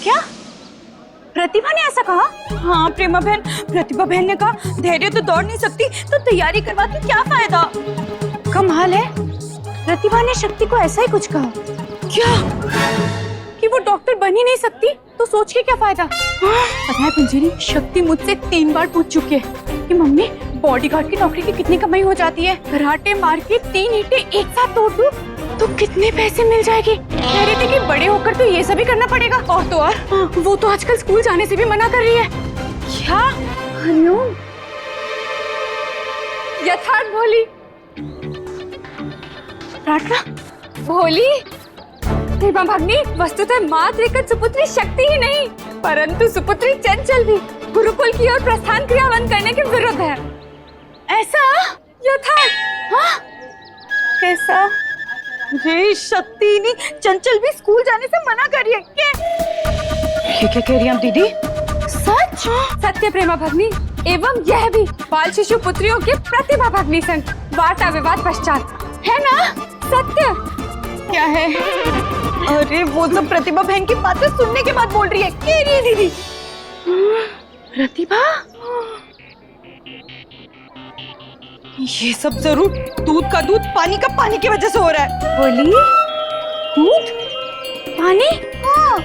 क्या प्रतिभा ने ऐसा कहा? हाँ प्रेमा बहन, प्रतिभा बहन ने कहा धैर्य तो दौड़ नहीं सकती तो तैयारी करवा के क्या फायदा। कमाल है, प्रतिभा ने शक्ति को ऐसा ही कुछ कहा। क्या कि वो डॉक्टर बन ही नहीं सकती तो सोच के क्या फायदा। पता है पंजीरी, शक्ति मुझसे 3 बार पूछ चुकी है कि मम्मी बॉडीगार्ड की नौकरी की कितनी कमाई हो जाती है, कराटे मार के 3 ईंटें एक साथ तोड़ दूं तो कितने पैसे मिल जाएगी। कह रही थी कि बड़े होकर तो ये सभी करना पड़ेगा। और तो और वो तो आजकल स्कूल जाने से भी मना कर रही है। क्या हरिओम, यथार्थ भोली प्रार्थना भोली प्रेमा भगिनी, वस्तुतः मात्र एक सुपुत्री शक्ति ही नहीं परंतु सुपुत्री चंचल भी गुरुकुल की ओर प्रस्थान क्रियावन करने के विरुद्ध है। ऐसा यथार्थ? हाँ कैसा? ये शक्ति नहीं, चंचल भी स्कूल जाने से मना कर रही है। क्या कह रही हैं दीदी? सच? सत्य प्रेमा भगिनी, एवं यह भी बाल शिशु पुत्रियों के प्रतिभा भगिनी संग वार्ता विवाद पश्चात है ना? सत्य क्या है? अरे वो सब प्रतिभा बहन की बातें सुनने के बाद बोल रही है। कह रही है दीदी प्रतिभा, ये सब जरूर दूध का दूध पानी का पानी की वजह से हो रहा है। बोली दूध पानी? हाँ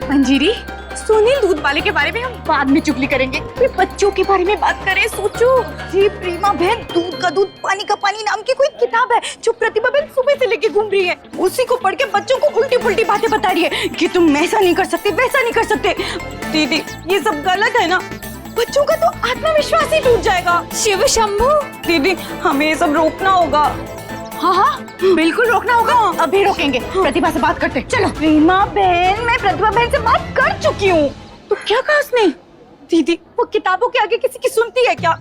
मंजीरी, सुनील दूध वाले के बारे में हम बाद में चुगली करेंगे, फिर बच्चों के बारे में बात करें। सोचो ये प्रेमा बहन, दूध का दूध पानी का पानी नाम की कोई किताब है जो प्रतिभा बहन सुबह से लेके घूम रही है। उसी को पढ़ के बच्चों को उल्टी पुल्टी बातें बता रही है कि तुम ऐसा नहीं कर सकते वैसा नहीं कर सकते। दीदी ये सब गलत है ना, बच्चों का तो आत्मविश्वास ही टूट जाएगा। शिव शंभू दीदी, हमें ये सब रोकना होगा। हाँ हाँ बिल्कुल रोकना होगा। अभी रोकेंगे, प्रतिभा से बात करते। चलो। प्रेमा बहन, मैं प्रतिभा बहन से बात कर चुकी हूँ। तो क्या कहा उसने? दीदी वो किताबों के आगे किसी की सुनती है क्या?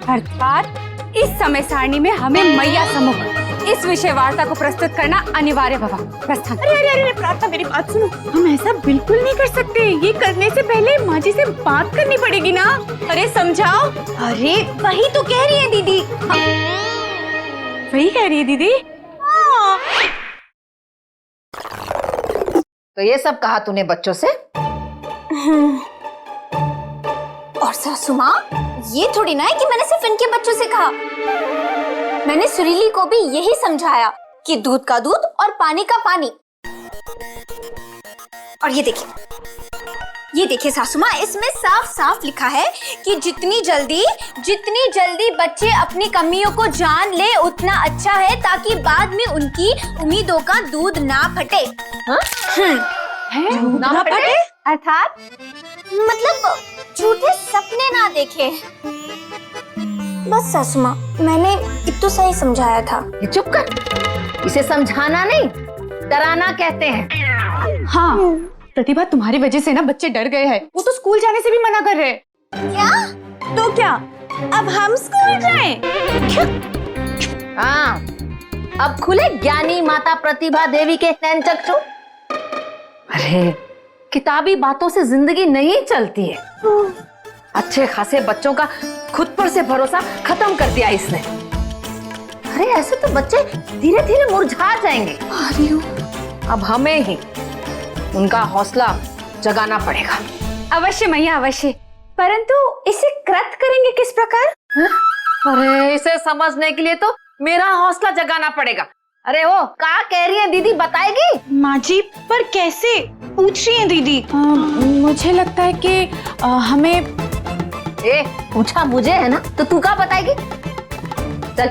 अर्थात इस समय सारणी में हमें मैया सम्मुख इस विषय वार्ता को प्रस्तुत करना अनिवार्य होगा। प्रस्थान। अरे प्रार्थना मेरी बात सुनो, हम ऐसा बिल्कुल नहीं कर सकते। ये करने से पहले माँ जी से बात करनी पड़ेगी ना। अरे समझाओ। अरे वही तो कह रही है दीदी। वही कह रही है दीदी। हाँ। तो ये सब कहा तूने बच्चों से? और सासू माँ, ये थोड़ी ना है कि मैंने सिर्फ इनके बच्चों से कहा। मैंने सुरीली को भी यही समझाया कि दूध का दूध और पानी का पानी। और ये देखिए सासू माँ, इसमें साफ साफ लिखा है कि जितनी जल्दी बच्चे अपनी कमियों को जान ले उतना अच्छा है, ताकि बाद में उनकी उम्मीदों का दूध ना फटे। ना फटे? अर्थात मतलब झूठे सपने ना देखे। बस सासू माँ, मैंने इतना सही समझाया था। ये चुप कर, इसे समझाना नहीं डराना कहते हैं। हाँ प्रतिभा, तुम्हारी वजह से ना बच्चे डर गए हैं। वो तो स्कूल जाने से भी मना कर रहे हैं। क्या? तो क्या अब हम स्कूल जाएं? हाँ, अब खुले ज्ञानी माता प्रतिभा देवी के नैनचक्षु। अरे किताबी बातों से जिंदगी नहीं चलती है। अच्छे खासे बच्चों का खुद पर से भरोसा खत्म कर दिया इसने। अरे ऐसे तो बच्चे धीरे धीरे मुरझा जाएंगे। अब हमें ही उनका हौसला जगाना पड़ेगा। अवश्य मैया अवश्य, परंतु इसे कृत करेंगे किस प्रकार? अरे इसे समझने के लिए तो मेरा हौसला जगाना पड़ेगा। अरे वो क्या कह रही है दीदी, बताएगी? माँ जी पर कैसे पूछ रही हैं दीदी? मुझे लगता है कि हमें पूछा मुझे है ना, तो तू क्या बताएगी? चल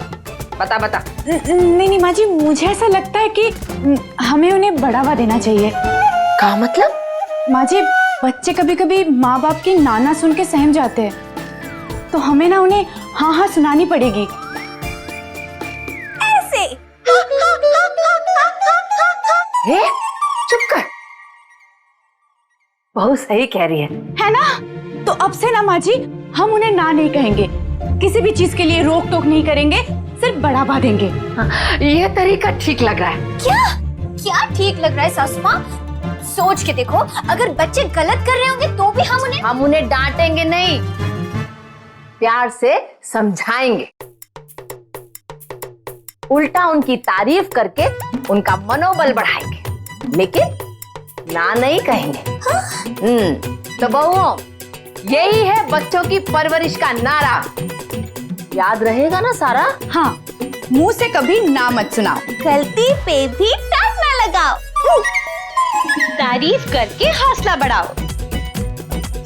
बता। नहीं माँ जी, मुझे ऐसा लगता है कि हमें उन्हें बढ़ावा देना चाहिए। क्या मतलब? माँ जी, बच्चे कभी कभी माँ बाप की नाना सुन के सहम जाते हैं, तो हमें ना उन्हें हाँ हाँ सुनानी पड़ेगी। ऐसे? चुप कर, बहुत सही कह रही है ना? तो अब से ना माँ जी, हम उन्हें ना नहीं कहेंगे, किसी भी चीज के लिए रोक टोक नहीं करेंगे, सिर्फ बढ़ावा देंगे। ये तरीका ठीक लग रहा है। क्या ठीक लग रहा है सासू माँ? सोच के देखो, अगर बच्चे गलत कर रहे होंगे तो भी हम उन्हें डांटेंगे नहीं, प्यार से समझाएंगे, उल्टा उनकी तारीफ करके उनका मनोबल बढ़ाएंगे, लेकिन ना नहीं कहेंगे। तो बहुओं, यही है बच्चों की परवरिश का नारा। याद रहेगा ना सारा? हाँ, मुंह से कभी ना मत सुनाओ, गलती पे भी टांग ना लगाओ, तारीफ करके हौसला बढ़ाओ।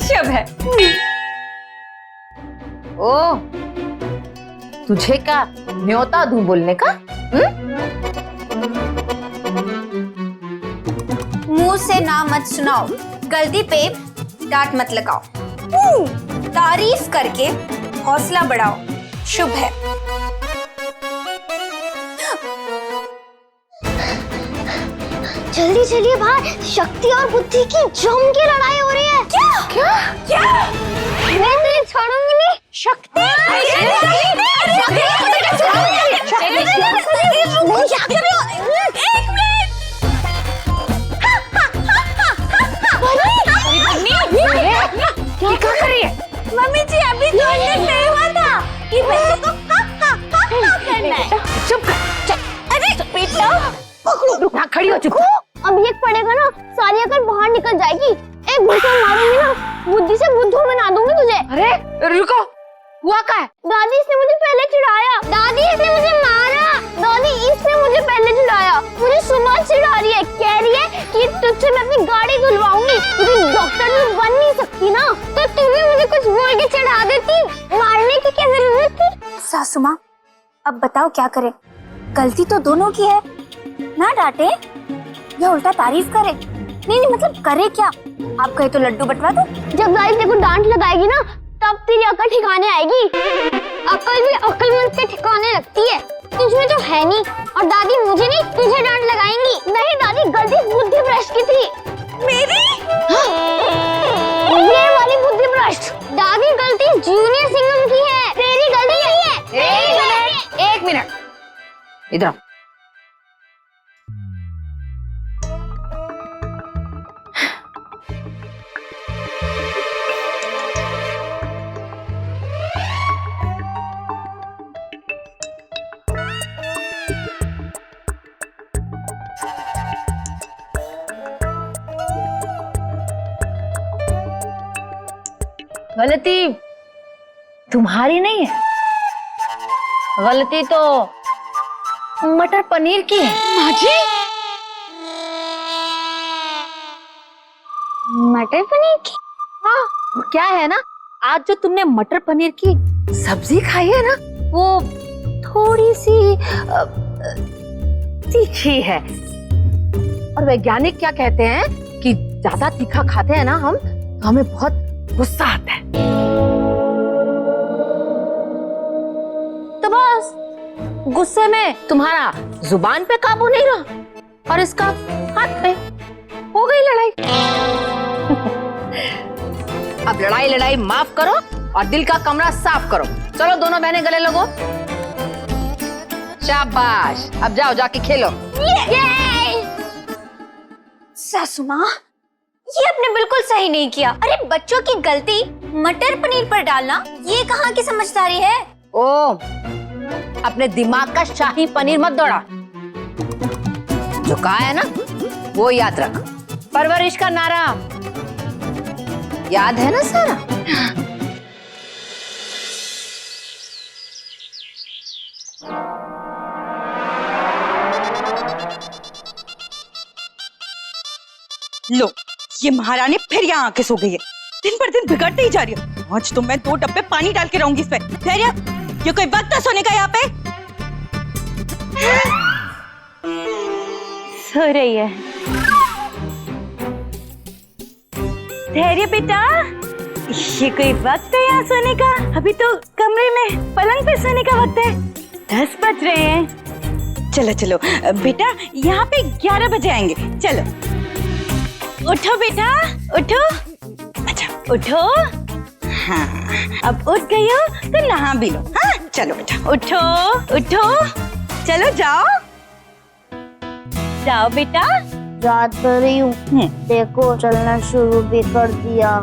शुभ है। ओ, तुझे क्या न्योता दूं बोलने का? मुंह से ना मत सुनाओ, गलती पे डांट मत लगाओ, तारीफ करके हौसला बढ़ाओ। शुभ है। जल्दी चलिए बाहर, शक्ति और बुद्धि की जम के लड़ाई हो रही है। क्या क्या क्या? मैं तुझे छोड़ूंगी नहीं। शक्ति? क्या कर रही है? मम्मी जी, अभी तो नहीं हुआ था कि बच्चे को करना है। चुप कर, चल। अरे बेटा, रुक ना, खड़ी हो, चुप। अब ये पड़ेगा ना, सारी अकल बाहर निकल जाएगी। एक घुसा मारूंगी ना, बुद्धि से बुद्धू बना दूंगी तुझे। अरे रुको, हुआ क्या है? दादी, इसने मुझे पहले चिढ़ाया। दादी, इसने मुझे मारा। दादी, इसने मुझे पहले चिढ़ाया। मुझे सुबह चिढ़ा रही है, कह रही है कि तुझसे मैं अपनी गाड़ी धुलवाऊंगी। तुझे डॉक्टर भी बन नहीं सकती ना, तो तू भी मुझे कुछ बोल के चिढ़ा देती। मारने की क्या जरूरत थी? सासू माँ, अब बताओ क्या करें? गलती तो दोनों की है, ना डांटे या उल्टा तारीफ करे। नहीं, मतलब करे क्या? आप कहे तो लड्डू बंटवा दो। जब दादी तेरे को डांट लगाएगी ना, तब तेरी अकल ठिकाने आएगी। अकल भी अक्लमंद के ठिकाने लगती है, तुझमें तो है नहीं। और दादी मुझे नहीं, तुझे डांट लगाएंगी। नहीं दादी, गलती बुद्धि भ्रष्ट की थी। मेरी? ये वाली बुद्धि भ्रष्ट। दादी, गलती जूनियर सिंघम की है, तेरी गलती नहीं है। एक मिनट, इधर आओ। गलती तुम्हारी नहीं है, गलती तो मटर पनीर की है। माँ जी, मटर पनीर की? हाँ, वो क्या है ना, आज जो तुमने मटर पनीर की सब्जी खाई है ना, वो थोड़ी सी तीखी है। और वैज्ञानिक क्या कहते हैं कि ज्यादा तीखा खाते हैं ना हम, तो हमें बहुत गुस्सा आता है। तो बस गुस्से में तुम्हारा जुबान पे काबू नहीं रहा और इसका हाथ पे, हो गई लड़ाई। अब लड़ाई माफ करो और दिल का कमरा साफ करो। चलो दोनों बहनें गले लगो। शाबाश, अब जाओ जाके खेलो। सासू माँ, ये आपने बिल्कुल सही नहीं किया। अरे बच्चों की गलती मटर पनीर पर डालना, ये कहाँ की समझदारी है? ओ, अपने दिमाग का शाही पनीर मत दौड़ा। जो कहा है ना, वो याद रख। परवरिश का नारा याद है ना सारा? लो, ये महारानी फिर यहाँ आके सो गई है। दिन पर दिन बिगड़ती ही जा रही है। आज तो मैं 2 डब्बे पानी डाल के रहूंगी इस पे। धैर्य, ये कोई वक्त है सोने का यहाँ पे? सो रही है। धैर्य बेटा, ये कोई वक्त है यहाँ सोने का? अभी तो कमरे में पलंग पे सोने का वक्त है। 10 बज रहे हैं। चलो चलो बेटा, यहाँ पे 11 बजे आएंगे। चलो उठो बेटा, उठो। अच्छा उठो। हाँ, अब उठ गई हो तो नहा भी लो। हाँ चलो बेटा, उठो उठो, चलो जाओ जाओ बेटा। रात भर रही हूँ, देखो चलना शुरू भी कर दिया।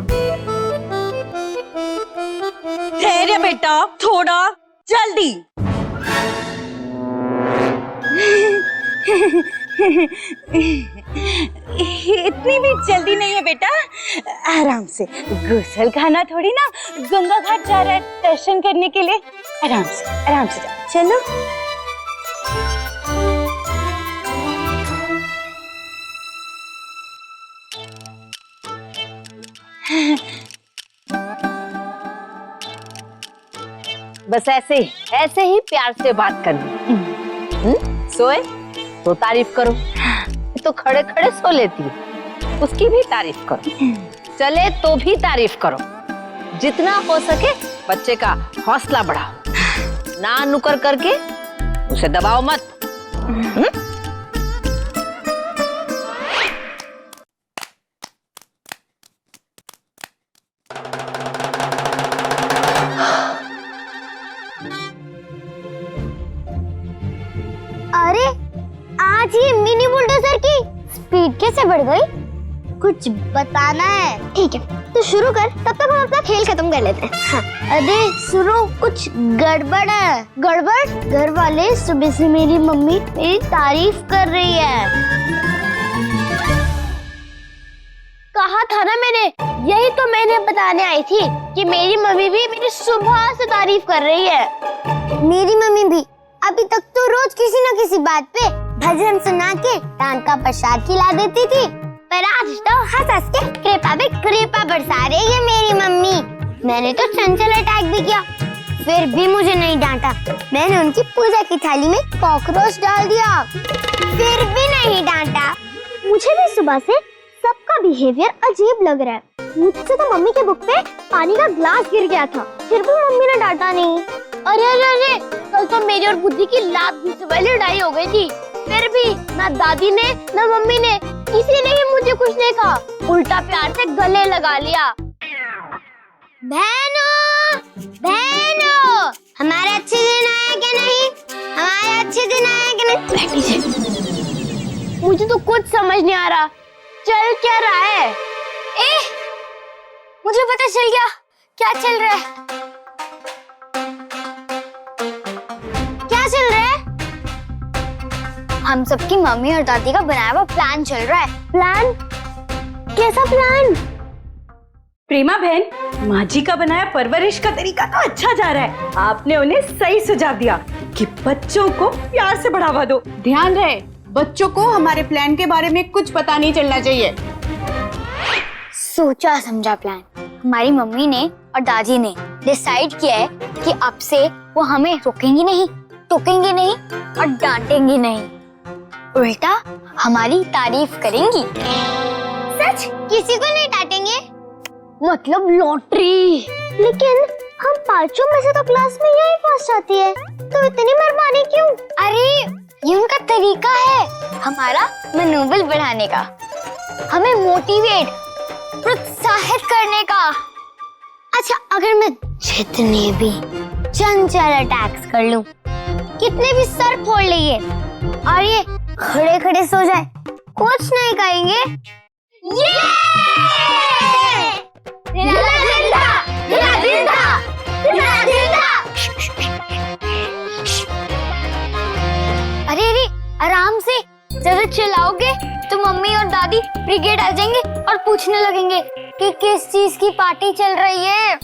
धैर्य बेटा, थोड़ा जल्दी। इतनी भी जल्दी नहीं है बेटा, आराम से। गुसल खाना थोड़ी ना, गंगा घाट जा रहा है दर्शन करने के लिए। आराम से जाओ। चलो। बस ऐसे ही प्यार से बात करनी। सोए तो तारीफ करो, तो खड़े खड़े सो लेती है, उसकी भी तारीफ करो। चले तो भी तारीफ करो। जितना हो सके बच्चे का हौसला बढ़ाओ, ना नुकर करके उसे दबाओ मत। अरे आज ये मिनी बुलडोजर की स्पीड कैसे बढ़ गई? कुछ बताना है। ठीक है, तो शुरू कर, तब तक हम अपना खेल खत्म कर लेते हैं। हाँ। अरे सुनो, कुछ गड़बड़ है। गड़बड़? घर वाले सुबह से मेरी मम्मी मेरी तारीफ कर रही है। कहा था ना मैंने, यही तो मैंने बताने आई थी कि मेरी मम्मी भी मेरी सुबह से तारीफ कर रही है। मेरी मम्मी भी अभी तक तो रोज किसी न किसी बात पे भजन सुना के टांग का प्रसाद खिला देती थी, पर आज तो हंस के कृपा बरसा रही है मेरी मम्मी। मैंने तो चंचल अटैक भी किया, फिर भी मुझे नहीं डांटा। मैंने उनकी पूजा की थाली में कॉकरोच डाल दिया, फिर भी नहीं डांटा। मुझे भी सुबह से सबका बिहेवियर अजीब लग रहा है। मुझसे तो मम्मी के बुक पे पानी का ग्लास गिर गया था, फिर भी मम्मी ने डांटा नहीं। अरे अरे अरे, कल तो मेरी और बुद्धि की लात घुसे वाली लड़ाई हो गई थी, फिर भी ना दादी ने ना मम्मी ने किसी ने ही मुझे कुछ नहीं कहा, उल्टा प्यार से गले लगा लिया। बहनों बहनों, हमारे अच्छे दिन आए क्या नहीं? हमारे अच्छे दिन आए क्या नहीं? बैठी से। मुझे तो कुछ समझ नहीं आ रहा, चल क्या रहा है? मुझे पता चल गया क्या चल रहा है। क्या चल रहा है? हम सबकी मम्मी और दादी का बनाया हुआ प्लान चल रहा है। प्लान? कैसा प्लान? प्रेमा बहन, माँ जी का बनाया परवरिश का तरीका तो अच्छा जा रहा है। आपने उन्हें सही सुझाव दिया कि बच्चों को प्यार से बढ़ावा दो। ध्यान रहे, बच्चों को हमारे प्लान के बारे में कुछ पता नहीं चलना चाहिए। सोचा समझा प्लान। हमारी मम्मी ने और दादी ने डिसाइड किया है कि अब से वो हमें रोकेंगी नहीं, टोकेंगी नहीं और डांटेंगी नहीं, उल्टा हमारी तारीफ करेंगी। सच? किसी को नहीं डांटेंगे? मतलब लॉटरी। लेकिन हम पांचों में से तो क्लास में यही फर्स्ट आती है, तो इतनी मेहरबानी क्यों? अरे ये उनका तरीका है हमारा मनोबल बढ़ाने का, हमें मोटिवेट प्रोत्साहित करने का। अच्छा, अगर मैं जितने भी चंचल अटैक्स कर लूं, कितने भी सर फोड़ लिए और ये खड़े खड़े सो जाए, कुछ नहीं कहेंगे। ये! अरे अरे, आराम से, ज्यादा चिल्लाओगे तो मम्मी और दादी ब्रिगेड आ जाएंगे और पूछने लगेंगे कि किस चीज की पार्टी चल रही है।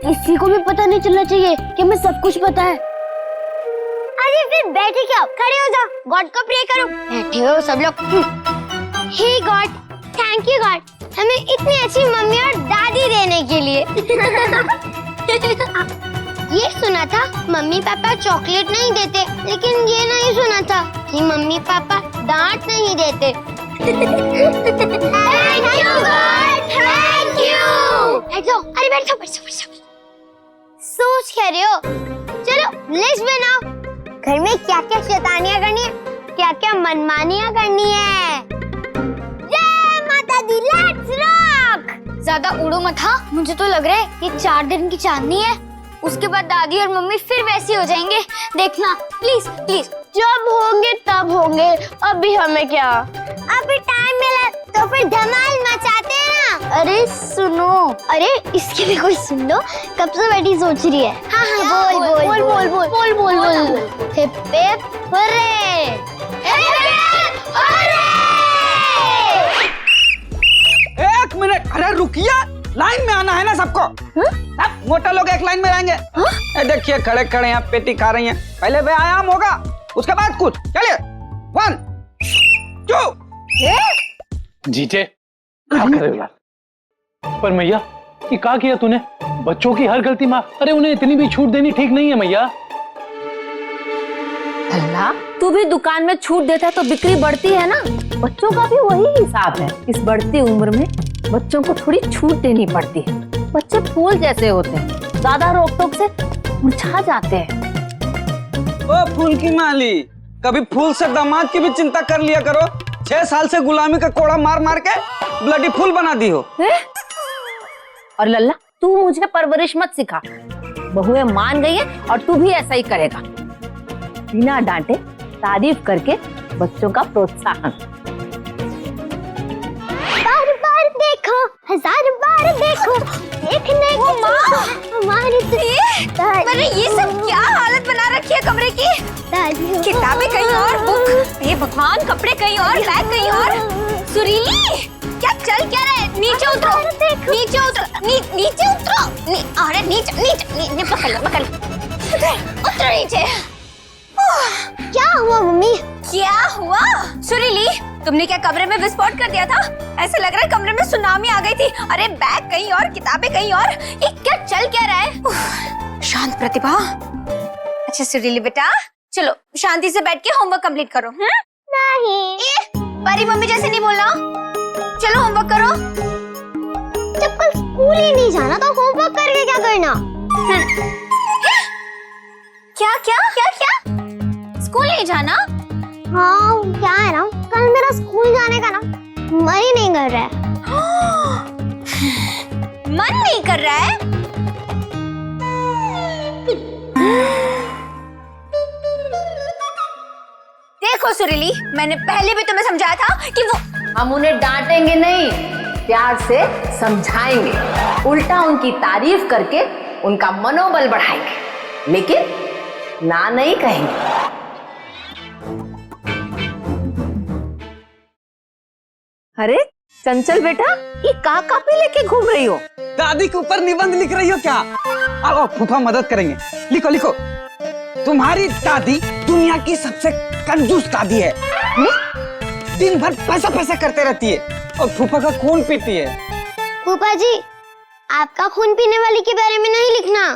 किसी को भी पता नहीं चलना चाहिए कि हमें सब कुछ पता है। अरे फिर बैठे क्या, खड़े हो जाओ, गॉड को प्रे करो। बैठे हो सब लोग। हे गॉड, थैंक यू गॉड, हमें इतनी अच्छी मम्मी और दादी देने के लिए। ये सुना था मम्मी पापा चॉकलेट नहीं देते, लेकिन ये नहीं सुना था कि मम्मी पापा डांट नहीं देते। Thank you God, thank you. बैठो, अरे बैठो बैठो बैठो। सोच क्या रहे हो? चलो लिस्ट बनाओ, घर में क्या क्या शैतानियां करनी है, क्या क्या मनमानियां करनी है। जय माता दी, लेट्स रॉक। ज्यादा उड़ो मत। हाँ, मुझे तो लग रहा है कि 4 दिन की चांदनी है, उसके बाद दादी और मम्मी फिर वैसी हो जाएंगे। देखना प्लीज प्लीज। जब होंगे तब होंगे, अभी हमें क्या, अभी टाइम मिला तो फिर धमाल मचाते हैं ना। अरे सुनो, अरे इसकी भी कोई सुन लो, कब से बैठी सोच रही है। हाँ हाँ, बोल बोल बोल बोल बोल बोल बोल बोल। Hip hip hurray, hip hip hurray. Minute, अरे रुकिए, लाइन में आना है ना सबको। सब मोटा लोग एक लाइन में रहेंगे। ये देखिए खड़े खड़े यहाँ पेटी खा रही हैं। पहले व्यायाम होगा, उसके बाद कुछ। चलिए 1 2। जीते क्या करे यार। पर मैया ये क्या किया तूने? बच्चों की हर गलती माँ, अरे उन्हें इतनी भी छूट देनी ठीक नहीं है मैया। अल्लाह, तू भी दुकान में छूट देता है तो बिक्री बढ़ती है ना। बच्चों का भी वही हिसाब है। इस बढ़ती उम्र में बच्चों को थोड़ी छूट देनी पड़ती है। बच्चे फूल जैसे होते हैं, ज्यादा रोक टोक से मुरझा जाते हैं। ओ फूल की माली, कभी फूल से दामाद की भी चिंता कर लिया करो। 6 साल से गुलामी का कोड़ा मार मार के ब्लडी फूल बना दी हो। और लल्ला, तू मुझे परवरिश मत सिखा। बहुएं मान गई है और तू भी ऐसा ही करेगा। बिना डांटे तारीफ करके बच्चों का प्रोत्साहन। बार बार देखो, 1000 बार देखो, देखने को हमारी अरे ये सब क्या हालत बना रखी है कमरे की? किताबें कहीं और, बुक, ये भगवान, कपड़े कहीं और, बैग कहीं और। सुरीली, क्या चल क्या रहा है? नीचे उतरो, नीचे उतरो, नीचे उतरो। अरे नीचे नीचे पकड़ लो, पकड़ लो। उतरो नीचे। क्या हुआ मम्मी? क्या हुआ? सुरीली, तुमने क्या कमरे में विस्फोट कर दिया था? ऐसा लग रहा है कमरे में सुनामी आ गई थी। अरे बैग कहीं और, किताबें कहीं और। ये क्या चल क्या रहा है? शांत प्रतिभा। अच्छा सुरीली बेटा, चलो शांति से बैठ के होमवर्क कंप्लीट करो। नहीं। परी मम्मी जैसे नहीं बोलना। चलो होमवर्क करो। जब कल स्कूल ही नहीं जाना तो होमवर्क करके क्या करना? क्या क्या क्या क्या? स्कूल नहीं जाना? हाँ, क्या है ना, कल मेरा स्कूल जाने का ना मन ही नहीं कर रहा है। मन नहीं कर रहा है? देखो सुरीली, मैंने पहले भी तुम्हें समझाया था कि वो। हम उन्हें डांटेंगे नहीं, प्यार से समझाएंगे, उल्टा उनकी तारीफ करके उनका मनोबल बढ़ाएंगे, लेकिन ना नहीं कहेंगे। अरे चंचल बेटा, ये का कापी लेके घूम रही हो? दादी के ऊपर निबंध लिख रही हो क्या? आओ फूफा मदद करेंगे। लिखो लिखो। तुम्हारी दादी दुनिया की सबसे कंजूस दादी है। दिन भर पैसा पैसा करते रहती है और फूफा का खून पीती है। फूफा जी, आपका खून पीने वाली के बारे में नहीं लिखना।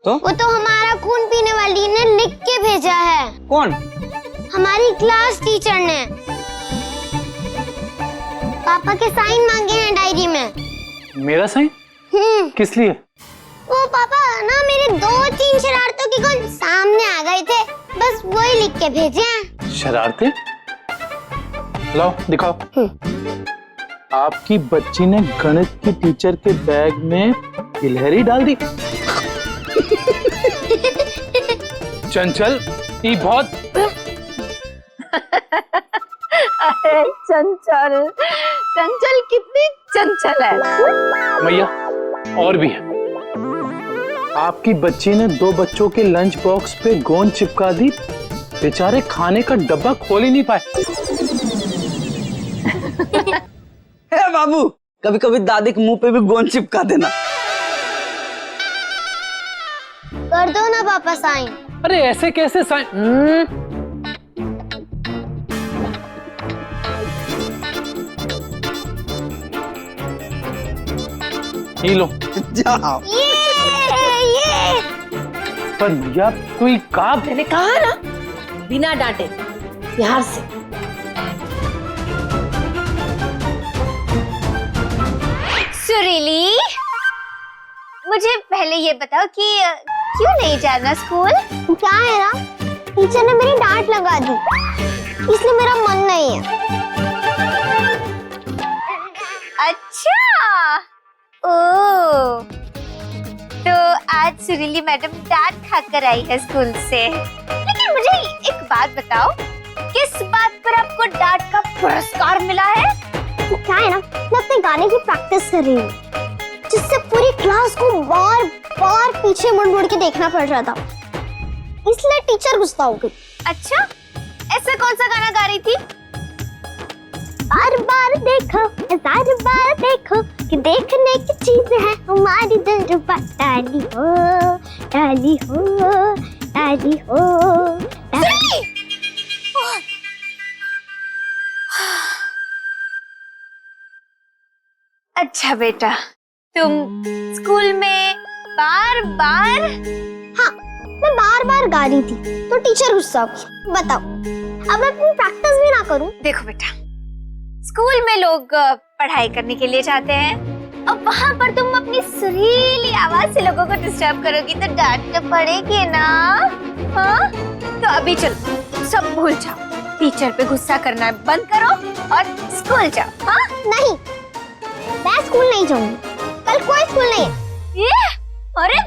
तो? वो तो हमारा खून पीने वाली ने लिख के भेजा है। कौन? हमारी क्लास टीचर ने। पापा के साइन मांगे हैं डायरी में। मेरा साइन? किस लिए? वो पापा ना मेरे 2-3 शरारतों की कौन सामने आ गए थे, बस वही लिख के भेजे हैं। शरारतें? लाओ दिखाओ। आपकी बच्ची ने गणित की टीचर के बैग में गिलहरी डाल दी। चंचल, ये बहुत। अरे चंचल, चंचल कितनी चंचल है। मैया और भी है। आपकी बच्ची ने 2 बच्चों के लंच बॉक्स पे गोंद चिपका दी, बेचारे खाने का डब्बा खोल ही नहीं पाए। हे बाबू, कभी कभी दादी के मुंह पे भी गोंद चिपका देना। कर दो ना पापा साइन। अरे ऐसे कैसे साइन? ये लो। जाओ। ये पर भैया कोई काम। मैंने कहा ना, बिना डांटे प्यार से। सुरीली, मुझे पहले ये बताओ कि क्यों नहीं जाना स्कूल? क्या है ना, टीचर ने मेरी डांट लगा दी, इसलिए मेरा मन नहीं है। अच्छा, ओ, तो आज सुरीली मैडम डांट खाकर आई है स्कूल से। लेकिन मुझे एक बात बताओ, किस बात पर आपको डांट का पुरस्कार मिला है? क्या है ना, मैं अपने गाने की प्रैक्टिस कर रही हूँ, जिससे पूरी क्लास को बार बार पीछे मुड़ मुड़ के देखना पड़ रहा था, इसलिए टीचर गुस्सा हो गई। अच्छा, ऐसा कौन सा गाना गा रही थी? बार बार देखो, 1000 बार देखो, कि देखने की चीज है हमारी दिलरुबा। डाली हो डाली हो डाली हो डाली। अच्छा बेटा, तुम स्कूल में बार बार। हाँ, मैं बार बार गा रही थी तो टीचर गुस्सा हुई। बताओ, अब मैं अपनी प्रैक्टिस भी ना करूं? देखो बेटा, स्कूल में लोग पढ़ाई करने के लिए जाते हैं, अब वहाँ पर तुम अपनी सुरीली आवाज से लोगों को डिस्टर्ब करोगी तो डांट तो पड़ेगी ना। हाँ, तो अभी चलो, सब भूल जाओ, टीचर पे गुस्सा करना बंद करो और स्कूल जाओ। हाँ? नहीं, मैं स्कूल नहीं जाऊंगी। कल कोई स्कूल नहीं है। ये? अरे